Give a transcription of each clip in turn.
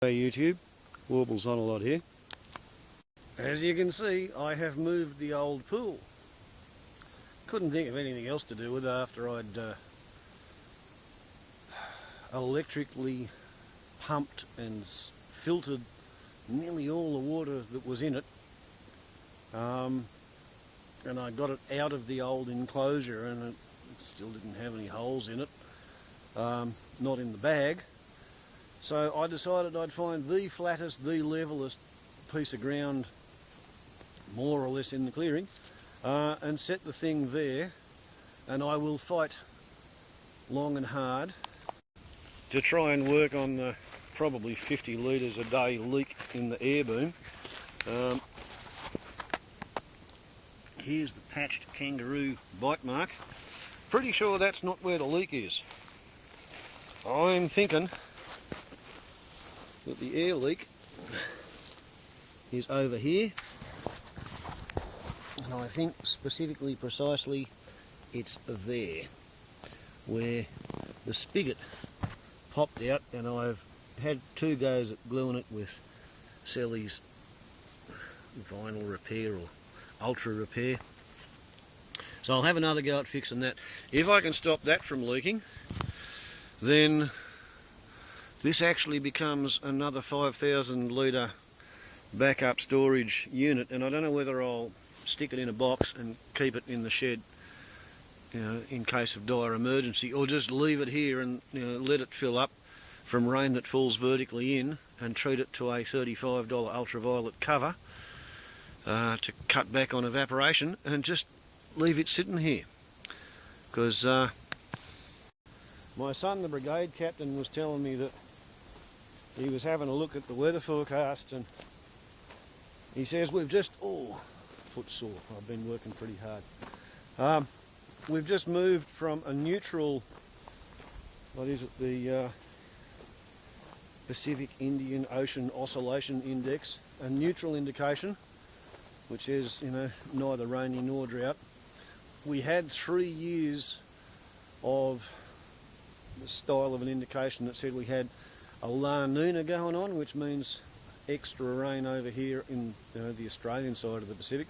Hey YouTube, Warbles on a lot here. As you can see, I have moved the old pool. Couldn't think of anything else to do with it after I'd electrically pumped and filtered nearly all the water that was in it. And I got it out of the old enclosure and it still didn't have any holes in it, not in the bag. So I decided I'd find the flattest, the levelest piece of ground more or less in the clearing and set the thing there, and I will fight long and hard to try and work on the probably 50 litres a day leak in the air boom. Here's the patched kangaroo bite mark. Pretty sure that's not where the leak is. I'm thinking that the air leak is over here, and I think specifically, precisely, it's there where the spigot popped out, and I've had two goes at gluing it with Selly's vinyl repair or ultra repair. So I'll have another go at fixing that. If I can stop that from leaking, then this actually becomes another 5,000 litre backup storage unit, and I don't know whether I'll stick it in a box and keep it in the shed, you know, in case of dire emergency, or just leave it here and, you know, let it fill up from rain that falls vertically in and treat it to a $35 ultraviolet cover to cut back on evaporation, and just leave it sitting here. Because my son, the brigade captain, was telling me that he was having a look at the weather forecast, and he says we've just, foot sore, I've been working pretty hard. We've just moved from a neutral, what is it, the Pacific Indian Ocean Oscillation Index, a neutral indication, which is, you know, neither rainy nor drought. We had 3 years of the style of an indication that said we had a La Nina going on, which means extra rain over here in, you know, the Australian side of the Pacific.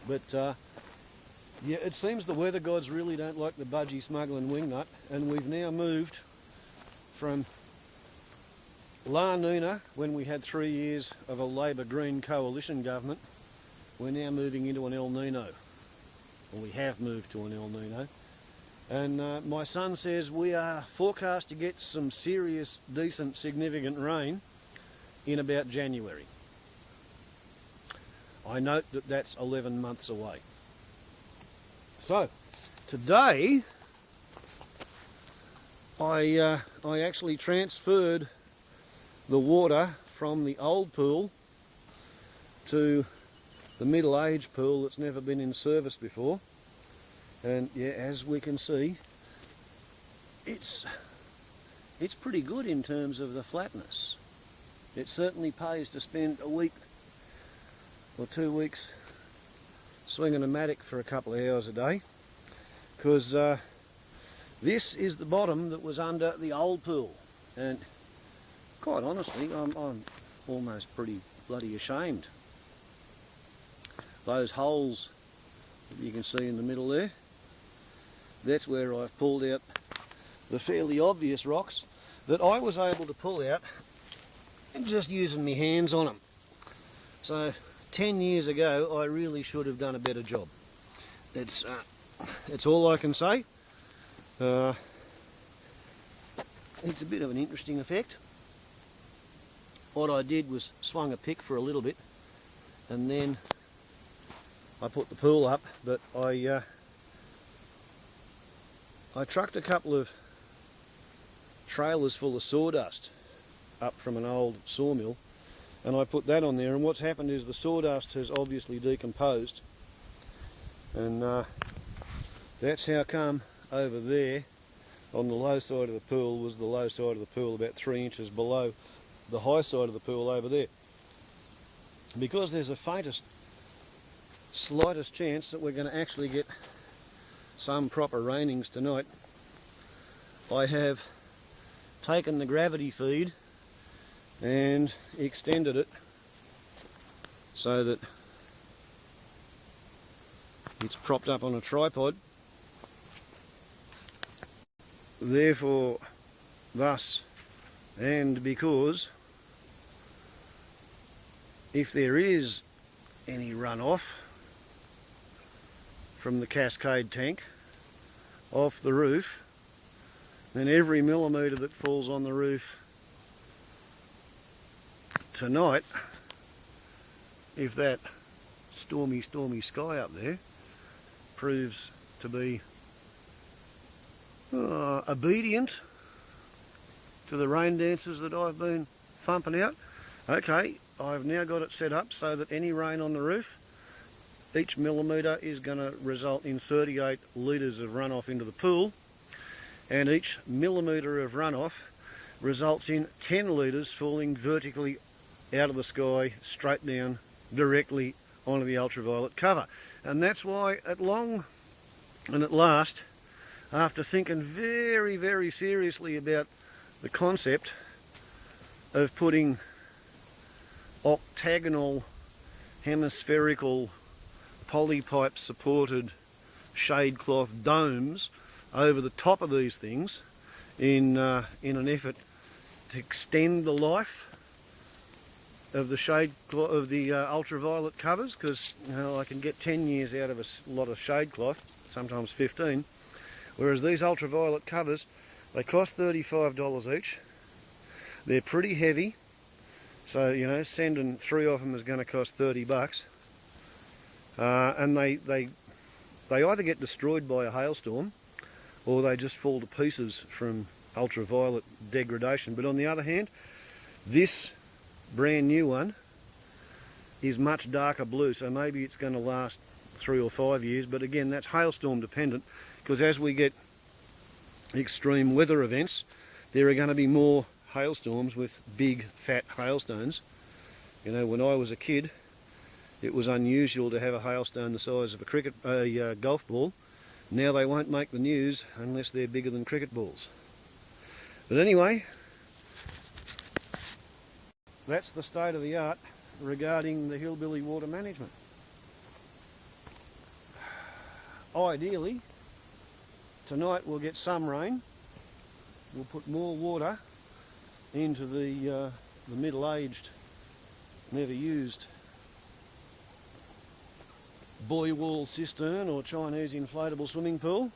But yeah, it seems the weather gods really don't like the budgie smuggling wingnut, and we've now moved from La Nina, when we had 3 years of a Labor Green coalition government, we're now moving into an El Nino. Well, we have moved to an El Nino. And my son says we are forecast to get some serious, decent, significant rain in about January. I note that that's 11 months away. So, today I actually transferred the water from the old pool to the middle-aged pool that's never been in service before. And yeah, as we can see, it's pretty good in terms of the flatness. It certainly pays to spend a week or 2 weeks swinging a mattock for a couple of hours a day, because this is the bottom that was under the old pool, and quite honestly, I'm almost pretty bloody ashamed. Those holes that you can see in the middle there, that's where I've pulled out the fairly obvious rocks that I was able to pull out just using my hands on them. So 10 years ago I really should have done a better job. It's all I can say. It's a bit of an interesting effect. What I did was swung a pick for a little bit, and then I put the pool up, but I trucked a couple of trailers full of sawdust up from an old sawmill, and I put that on there, and what's happened is the sawdust has obviously decomposed, and that's how come over there on the low side of the pool was the low side of the pool about 3 inches below the high side of the pool over there. Because there's a slightest chance that we're going to actually get some proper rainings tonight, I have taken the gravity feed and extended it so that it's propped up on a tripod. Therefore, thus, and because if there is any runoff from the Cascade tank off the roof, then every millimetre that falls on the roof tonight, if that stormy sky up there proves to be obedient to the rain dances that I've been thumping out, okay, I've now got it set up so that any rain on the roof, each millimetre is going to result in 38 litres of runoff into the pool, and each millimetre of runoff results in 10 litres falling vertically out of the sky straight down directly onto the ultraviolet cover. And that's why at long and at last, after thinking very, very seriously about the concept of putting octagonal hemispherical polypipe supported shade cloth domes over the top of these things in an effort to extend the life of the shade of the ultraviolet covers, because I can get 10 years out of a lot of shade cloth, sometimes 15, whereas these ultraviolet covers, they cost $35 each. They're pretty heavy, so sending 3 of them is going to cost $30, and they either get destroyed by a hailstorm or they just fall to pieces from ultraviolet degradation. But on the other hand, this brand new one is much darker blue, so maybe it's going to last 3 or 5 years, but again, that's hailstorm dependent, because as we get extreme weather events, there are going to be more hailstorms with big fat hailstones. When I was a kid, it was unusual to have a hailstone the size of a golf ball. Now they won't make the news unless they're bigger than cricket balls. But anyway, that's the state of the art regarding the Hillbilly water management. Ideally, tonight we'll get some rain. We'll put more water into the middle-aged, never-used buoy wall cistern or Chinese inflatable swimming pool.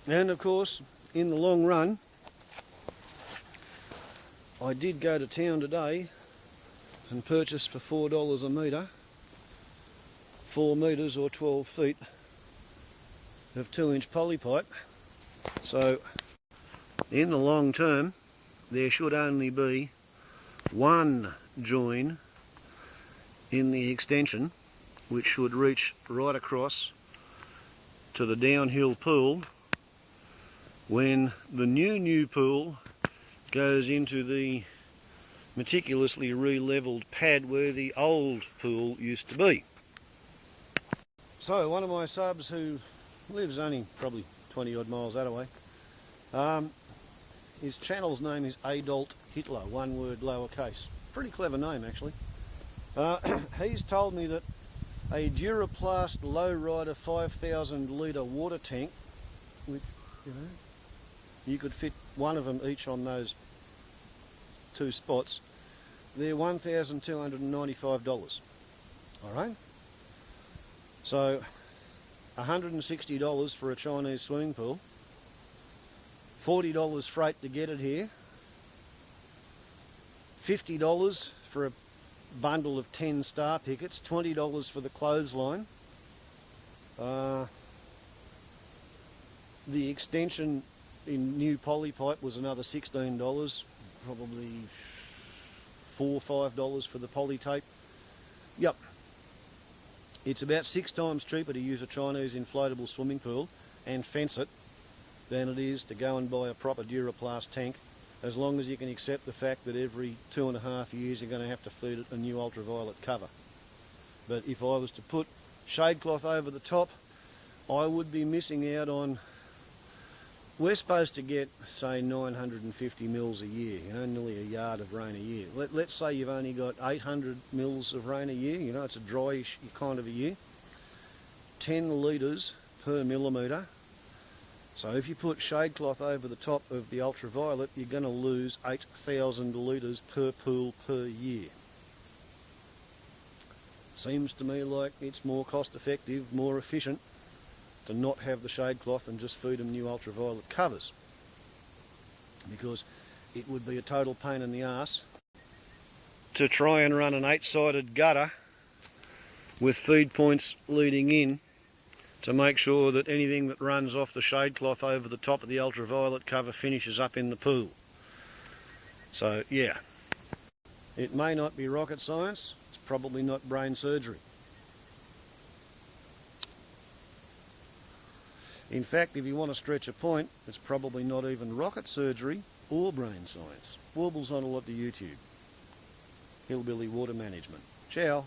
And of course, in the long run, I did go to town today and purchase for $4 a metre 4 metres or 12 feet of 2-inch polypipe. So in the long term, there should only be one join in the extension, which should reach right across to the downhill pool when the new pool goes into the meticulously re-levelled pad where the old pool used to be. So one of my subs, who lives only probably 20 odd miles that way, his channel's name is Adult Hitler, one word lowercase. Pretty clever name actually. He's told me that a Duraplast Lowrider 5,000 litre water tank, which you could fit one of them each on those 2 spots, they're $1,295. Alright? So $160 for a Chinese swimming pool, $40 freight to get it here, $50 for a bundle of 10 star pickets, $20 for the clothesline. The extension in new polypipe was another $16, probably $4 or $5 for the poly tape. Yep. It's about 6 times cheaper to use a Chinese inflatable swimming pool and fence it than it is to go and buy a proper Duraplast tank, as long as you can accept the fact that every 2.5 years you're going to have to feed it a new ultraviolet cover. But if I was to put shade cloth over the top, I would be missing out on we're supposed to get, say, 950 mils a year, nearly a yard of rain a year. Let's say you've only got 800 mils of rain a year, it's a dryish kind of a year. 10 litres per millimetre. So if you put shade cloth over the top of the ultraviolet, you're going to lose 8,000 litres per pool per year. Seems to me like it's more cost effective, more efficient to not have the shade cloth and just feed them new ultraviolet covers, because it would be a total pain in the arse to try and run an 8-sided gutter with feed points leading in to make sure that anything that runs off the shade cloth over the top of the ultraviolet cover finishes up in the pool. So yeah, it may not be rocket science, it's probably not brain surgery. In fact, if you want to stretch a point, it's probably not even rocket surgery or brain science. Warbles on a lot to YouTube. Hillbilly water management. Ciao.